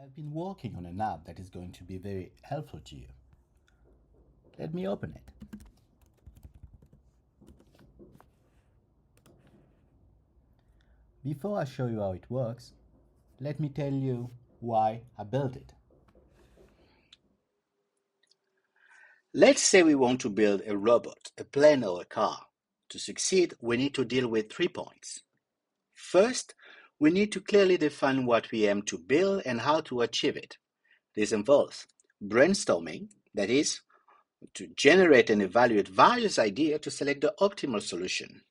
I've been working on an app that is going to be very helpful to you. Let me open it. Before I show you how it works, let me tell you why I built it. Let's say we want to build a robot, a plane, or a car. To succeed, we need to deal with 3 points. First, we need to clearly define what we aim to build and how to achieve it. This involves brainstorming, that is, to generate and evaluate various ideas to select the optimal solution.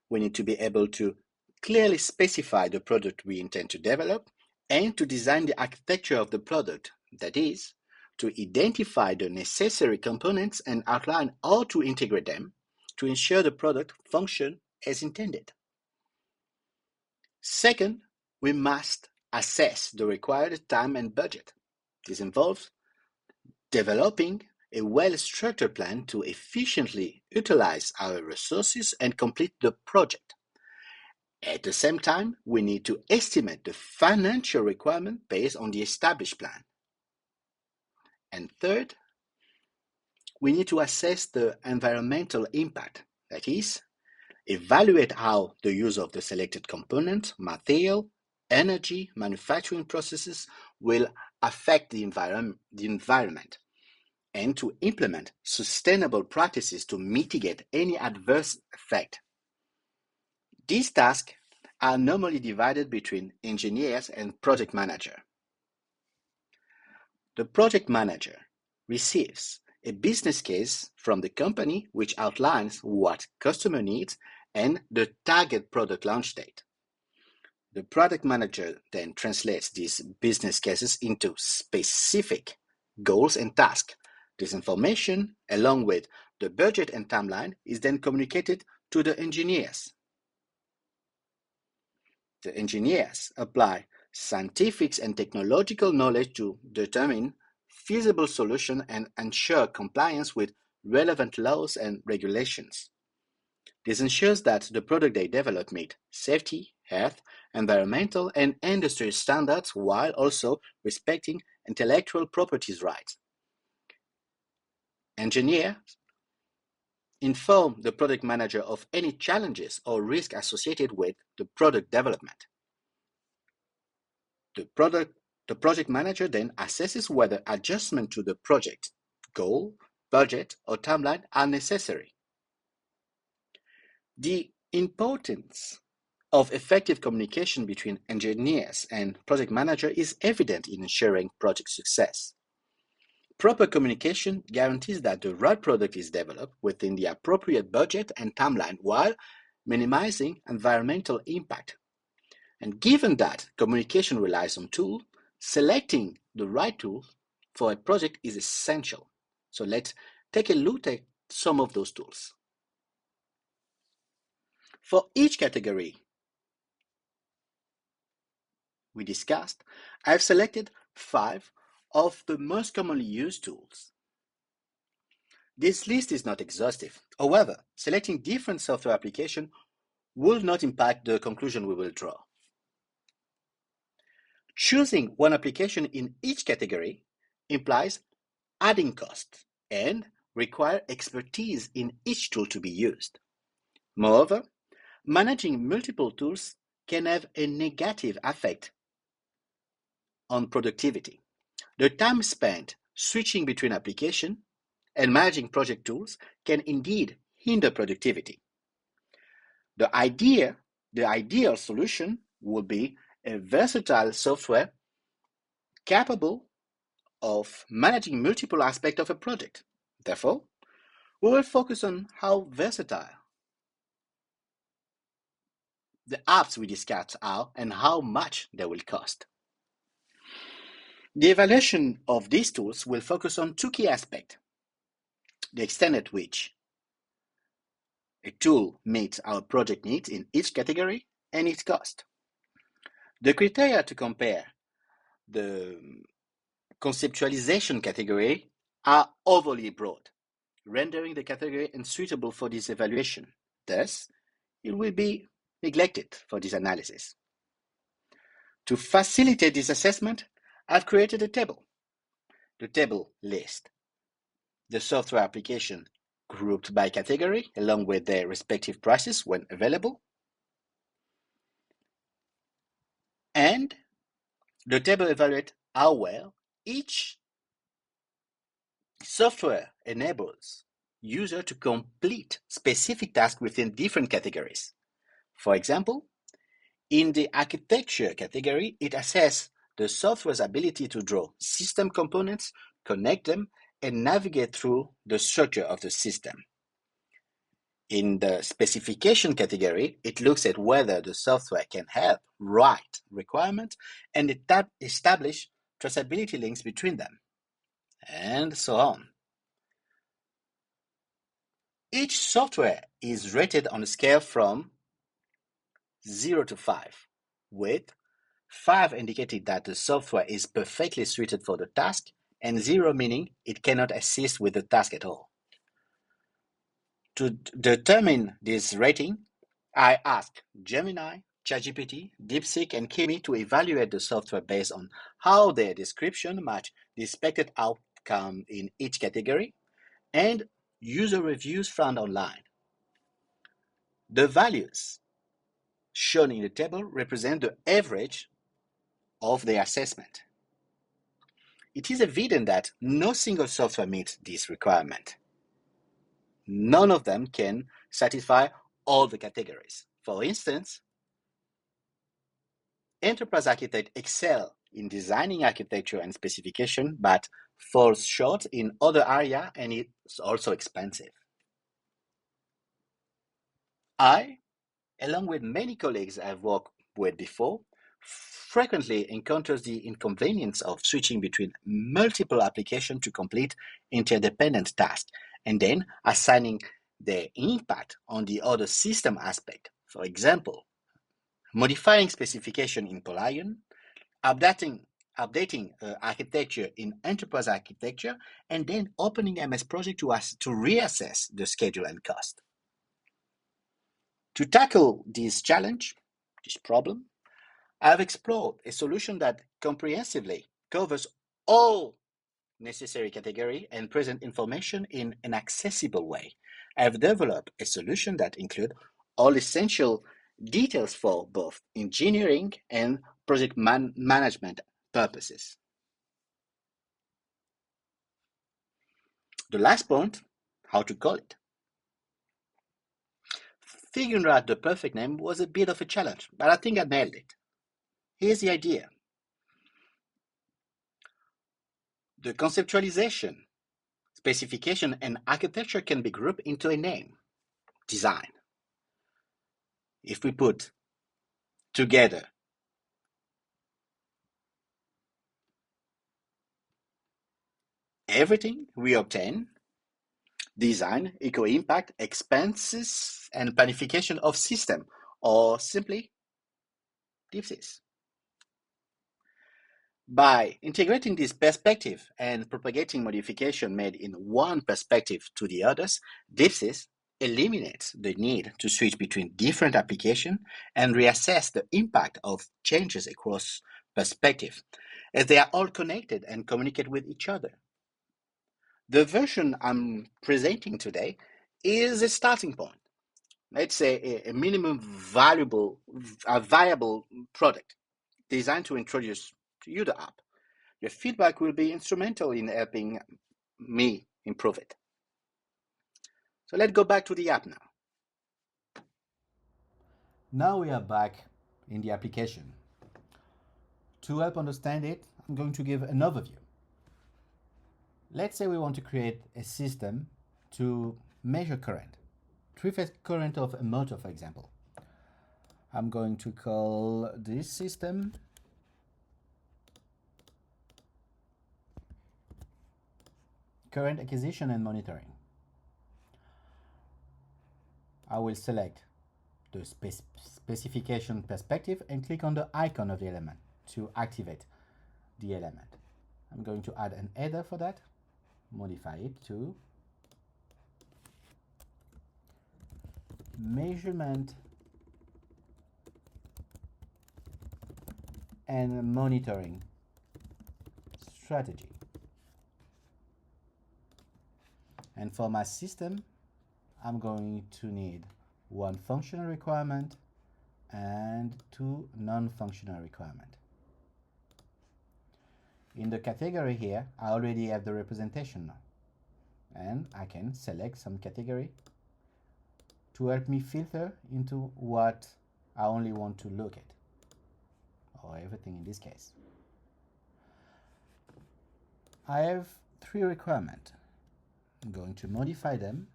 We need to be able to clearly specify the product we intend to develop and to design the architecture of the product, that is, to identify the necessary components and outline how to integrate them to ensure the product functions as intended. Second, we must assess the required time and budget. This involves developing a well-structured plan to efficiently utilize our resources and complete the project. At the same time, we need to estimate the financial requirement based on the established plan. And third, we need to assess the environmental impact, that is, evaluate how the use of the selected component, material, energy, manufacturing processes will affect the environment, and to implement sustainable practices to mitigate any adverse effect. These tasks are normally divided between engineers and project manager. The project manager receives a business case from the company which outlines what customer needs and the target product launch date. The product manager then translates these business cases into specific goals and tasks. This information, along with the budget and timeline, is then communicated to the engineers. The engineers apply scientific and technological knowledge to determine feasible solutions and ensure compliance with relevant laws and regulations. This ensures that the product they develop meet safety, health, environmental, and industry standards while also respecting intellectual property rights. Engineers inform the product manager of any challenges or risks associated with the product development. The project manager then assesses whether adjustments to the project goal, budget, or timeline are necessary. The importance of effective communication between engineers and project manager is evident in ensuring project success. Proper communication guarantees that the right product is developed within the appropriate budget and timeline while minimizing environmental impact. And given that communication relies on tools, selecting the right tool for a project is essential. So let's take a look at some of those tools. For each category we discussed, I've selected 5 of the most commonly used tools. This list is not exhaustive. However, selecting different software applications will not impact the conclusion we will draw. Choosing one application in each category implies adding costs and require expertise in each tool to be used. Moreover, managing multiple tools can have a negative effect on productivity. The time spent switching between applications and managing project tools can indeed hinder productivity. The ideal solution would be a versatile software capable of managing multiple aspects of a project. Therefore, we will focus on how versatile the apps we discussed are and how much they will cost. The evaluation of these tools will focus on 2 key aspects: the extent at which a tool meets our project needs in each category and its cost. The criteria to compare the conceptualization category are overly broad, rendering the category unsuitable for this evaluation. Thus, it will be neglected for this analysis. To facilitate this assessment, I've created a table. The table lists the software application grouped by category along with their respective prices when available. And the table evaluates how well each software enables user to complete specific tasks within different categories. For example, in the architecture category, it assesses the software's ability to draw system components, connect them, and navigate through the structure of the system. In the specification category, it looks at whether the software can help write requirements and establish traceability links between them, and so on. Each software is rated on a scale from 0 to 5, with 5 indicating that the software is perfectly suited for the task, and 0 meaning it cannot assist with the task at all. To determine this rating, I asked Gemini, ChatGPT, DeepSys, and Kimi to evaluate the software based on how their description match the expected outcome in each category and user reviews found online. The values shown in the table represent the average of the assessment. It is evident that no single software meets this requirement. None of them can satisfy all the categories. For instance, enterprise architects excel in designing architecture and specification, but falls short in other areas, and it's also expensive. I, along with many colleagues I've worked with before, frequently encounters the inconvenience of switching between multiple applications to complete interdependent tasks, and then assigning their impact on the other system aspect. For example, modifying specification in Polion, updating architecture in enterprise architecture, and then opening MS Project to reassess the schedule and cost. To tackle this challenge, this problem, I've explored a solution that comprehensively covers all necessary category and present information in an accessible way. I've developed a solution that includes all essential details for both engineering and project management purposes. The last point, how to call it. Figuring out the perfect name was a bit of a challenge, but I think I nailed it. Here's the idea. The conceptualization, specification, and architecture can be grouped into a name, design. If we put together everything we obtain, design, eco-impact, expenses, and planification of system, or simply DeepSys. By integrating this perspective and propagating modification made in one perspective to the others, DeepSys eliminates the need to switch between different applications and reassess the impact of changes across perspective, as they are all connected and communicate with each other. The version I'm presenting today is a starting point. Let's say a minimum viable product designed to introduce you the app. Your feedback will be instrumental in helping me improve it. So let's go back to the app now. Now we are back in the application. To help understand it, I'm going to give an overview. Let's say we want to create a system to measure current. Three-phase current of a motor, for example. I'm going to call this system current acquisition and monitoring. I will select the specification perspective and click on the icon of the element to activate the element. I'm going to add an header for that, modify it to measurement and monitoring strategy. And for my system, I'm going to need one functional requirement and two non-functional requirements. In the category here, I already have the representation now. And I can select some category to help me filter into what I only want to look at, or everything in this case. I have three requirements. I'm going to modify them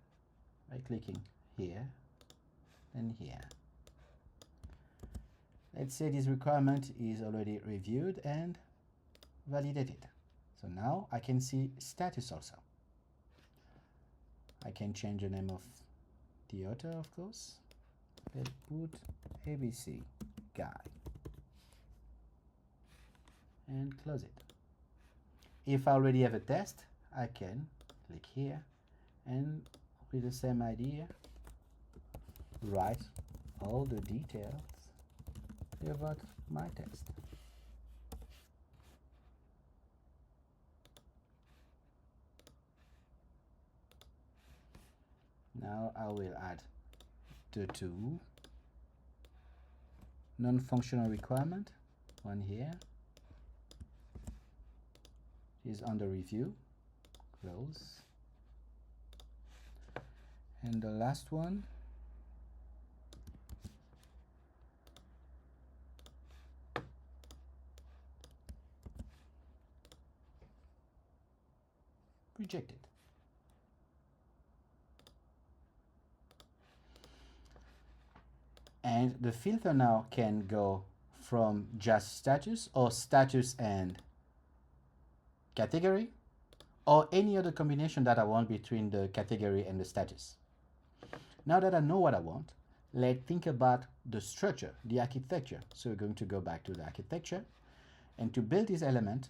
by clicking here and here. Let's say this requirement is already reviewed and validated. So now I can see status also. I can change the name of the author, of course. Let's put ABC guy and close it. If I already have a test, I can click here and with the same idea write all the details about my test. Now I will add the two non-functional requirement. One here is under review, close. And the last one rejected. And the filter now can go from just status or status and category, or any other combination that I want between the category and the status. Now that I know what I want, let's think about the structure, the architecture. So we're going to go back to the architecture, and to build this element,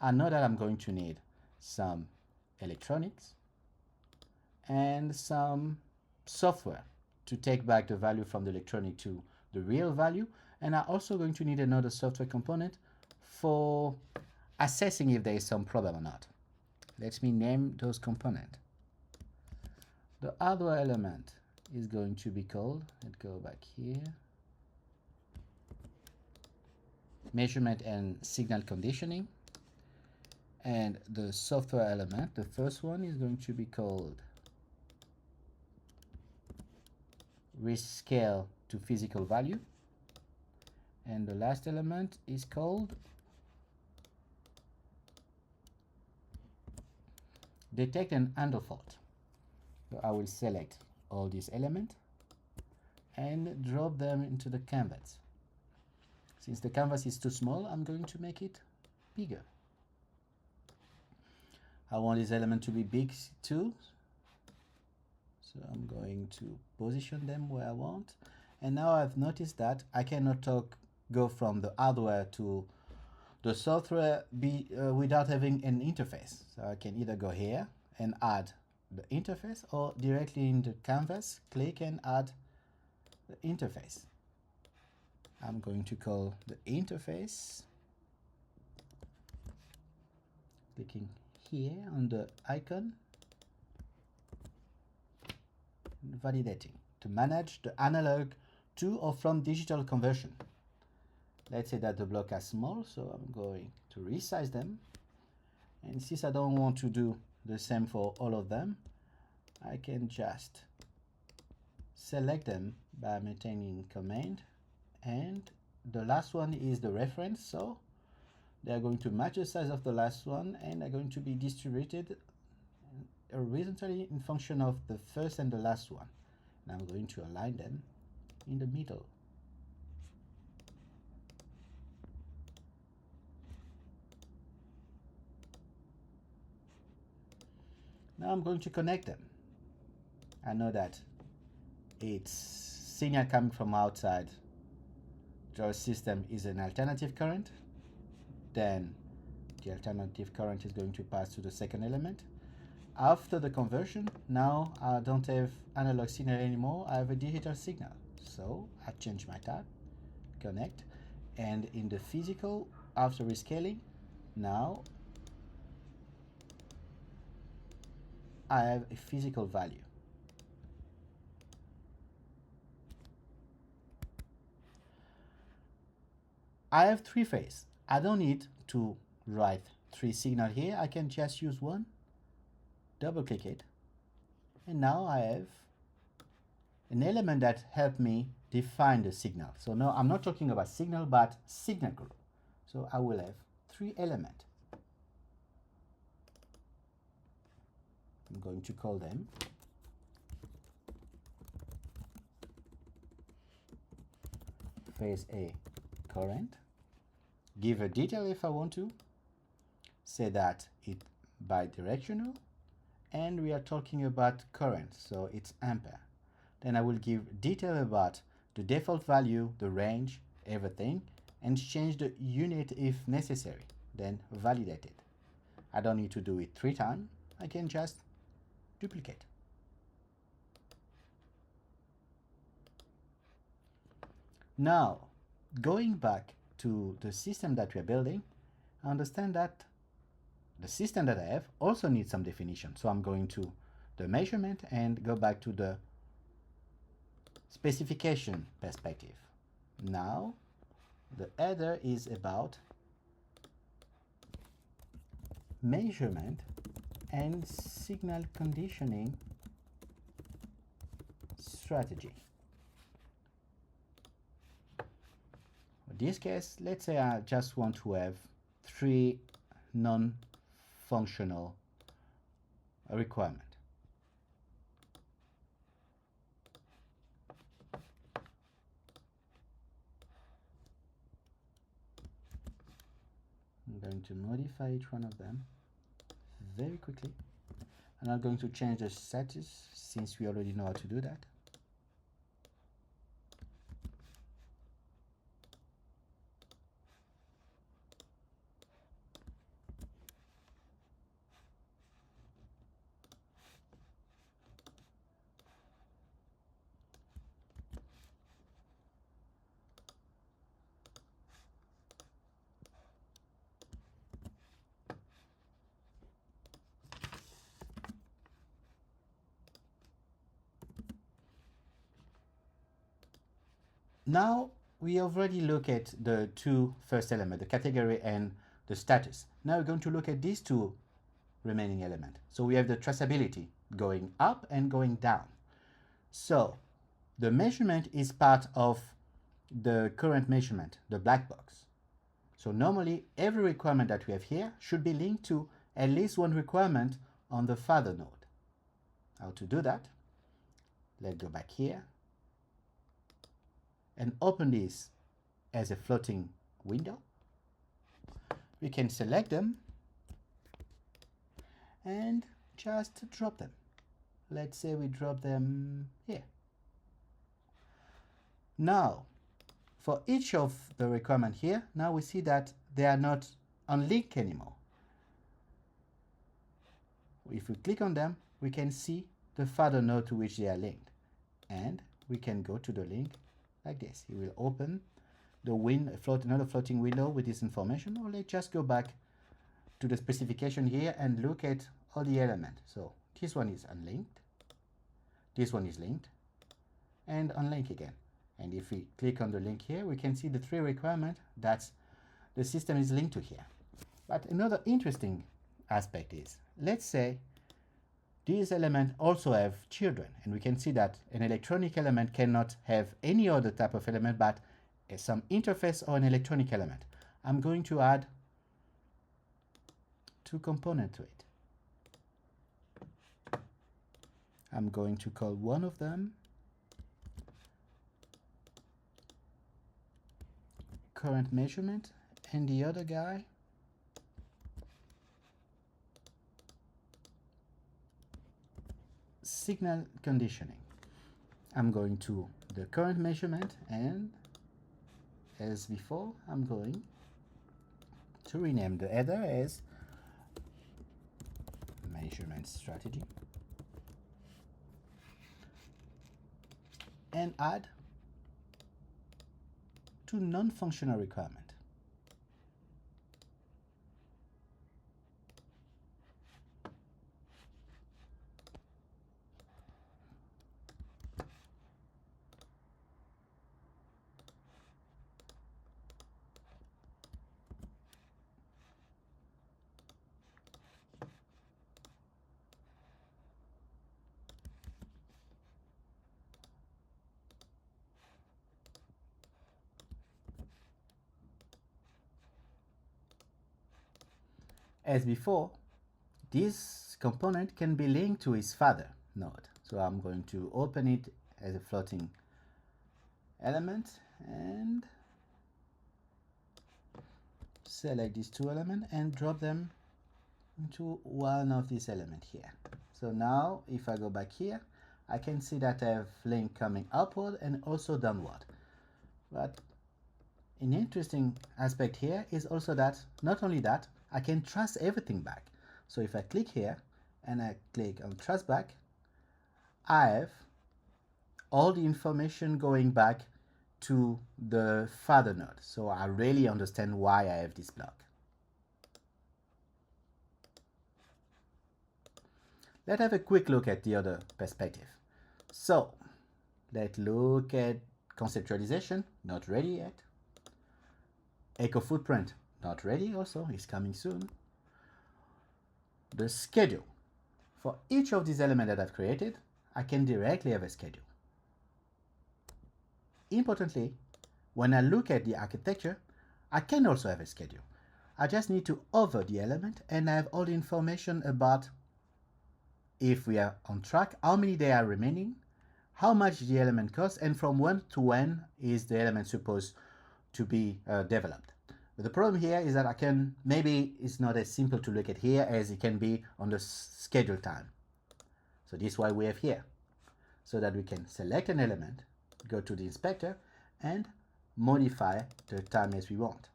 I know that I'm going to need some electronics and some software to take back the value from the electronic to the real value. And I'm also going to need another software component for assessing if there is some problem or not. Let me name those components. The hardware element is going to be called, let's go back here, measurement and signal conditioning. And the software element, the first one, is going to be called rescale to physical value. And the last element is called detect and handle fault. So I will select all these elements and drop them into the canvas. Since the canvas is too small, I'm going to make it bigger. I want this element to be big too, so I'm going to position them where I want. And now I've noticed that I cannot go from the hardware to the software without having an interface. So I can either go here and add the interface, or directly in the canvas, click and add the interface. I'm going to call the interface, clicking here on the icon, validating to manage the analog to or from digital conversion. Let's say that the blocks are small, so I'm going to resize them. And since I don't want to do the same for all of them, I can just select them by maintaining command. And the last one is the reference, so they are going to match the size of the last one, and are going to be distributed horizontally in function of the first and the last one. And I'm going to align them in the middle. Now I'm going to connect them. I know that it's signal coming from outside the system is an alternative current. Then the alternative current is going to pass to the second element. After the conversion, now I don't have analog signal anymore, I have a digital signal. So I change my type, connect, and in the physical, after rescaling, now I have a physical value. I have three phases. I don't need to write three signals here. I can just use one, double click it, and now I have an element that helped me define the signal. So now I'm not talking about signal, but signal group. So I will have three elements. I'm going to call them phase A current. Give a detail if I want to. Say that it's bidirectional, and we are talking about current, so it's ampere. Then I will give detail about the default value, the range, everything, and change the unit if necessary. Then validate it. I don't need to do it 3 times. I can just duplicate. Now, going back to the system that we are building, I understand that the system that I have also needs some definition. So I'm going to the measurement and go back to the specification perspective. Now, the header is about measurement and signal conditioning strategy. In this case, let's say I just want to have 3 non-functional requirements. I'm going to modify each one of them very quickly. And I'm going to change the status since we already know how to do that. Now we already look at the 2 first elements, the category and the status. Now we're going to look at these 2 remaining elements. So we have the traceability going up and going down. So the measurement is part of the current measurement, the black box. So normally every requirement that we have here should be linked to at least one requirement on the father node. How to do that? Let's go back here and open this as a floating window. We can select them and just drop them. Let's say we drop them here. Now, for each of the requirement here, now we see that they are not on link anymore. If we click on them, we can see the father node to which they are linked. And we can go to the link like this. It will open the another floating window with this information, or let's just go back to the specification here and look at all the elements. So this one is unlinked, this one is linked, and unlink again. And if we click on the link here, we can see the 3 requirements that the system is linked to here. But another interesting aspect is, let's say these elements also have children, and we can see that an electronic element cannot have any other type of element but some interface or an electronic element. I'm going to add 2 components to it. I'm going to call one of them current measurement and the other guy signal conditioning. I'm going to the current measurement, and as before, I'm going to rename the header as measurement strategy and add 2 non-functional requirements. As before, this component can be linked to its father node. So I'm going to open it as a floating element and select these two elements and drop them into one of these elements here. So now if I go back here, I can see that I have link coming upward and also downward. But an interesting aspect here is also that not only that, I can trace everything back. So if I click here and I click on trace back, I have all the information going back to the father node. So I really understand why I have this block. Let's have a quick look at the other perspective. So let's look at conceptualization, not ready yet. Eco footprint, not ready also, is coming soon. The schedule. For each of these elements that I've created, I can directly have a schedule. Importantly, when I look at the architecture, I can also have a schedule. I just need to hover the element and I have all the information about if we are on track, how many days are remaining, how much the element costs, and from when to when is the element supposed to be developed. But the problem here is that I can, maybe it's not as simple to look at here as it can be on the schedule time. So this is why we have here, so that we can select an element, go to the inspector, and modify the time as we want.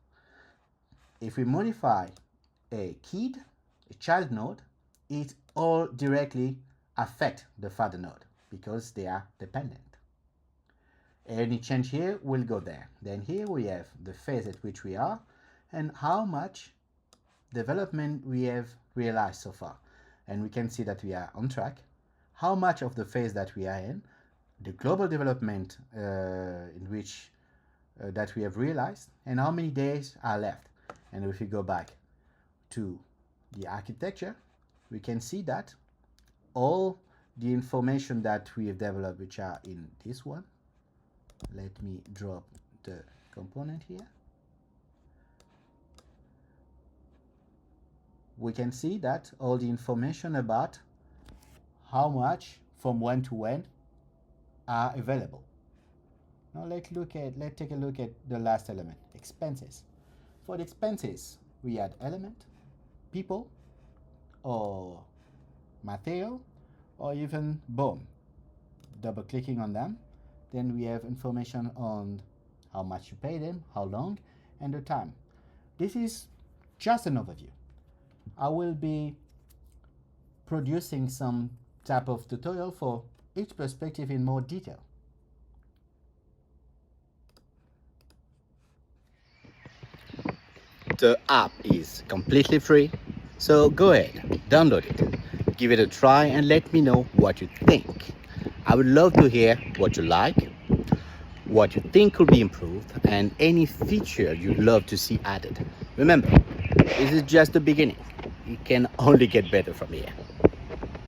If we modify a kid, a child node, it all directly affect the father node because they are dependent. Any change here will go there. Then here we have the phase at which we are and how much development we have realized so far. And we can see that we are on track, how much of the phase that we are in, the global development in which that we have realized, and how many days are left. And if we go back to the architecture, we can see that all the information that we have developed, which are in this one. Let me drop the component here. We can see that all the information about how much from when to when are available. Now let's take a look at the last element, expenses. For the expenses, we add element, people, or material, or even boom. Double clicking on them, then we have information on how much you pay them, how long, and the time. This is just an overview. I will be producing some type of tutorial for each perspective in more detail. The app is completely free, so go ahead, download it, give it a try and let me know what you think. I would love to hear what you like, what you think could be improved, and any feature you'd love to see added. Remember, this is just the beginning. It can only get better from here.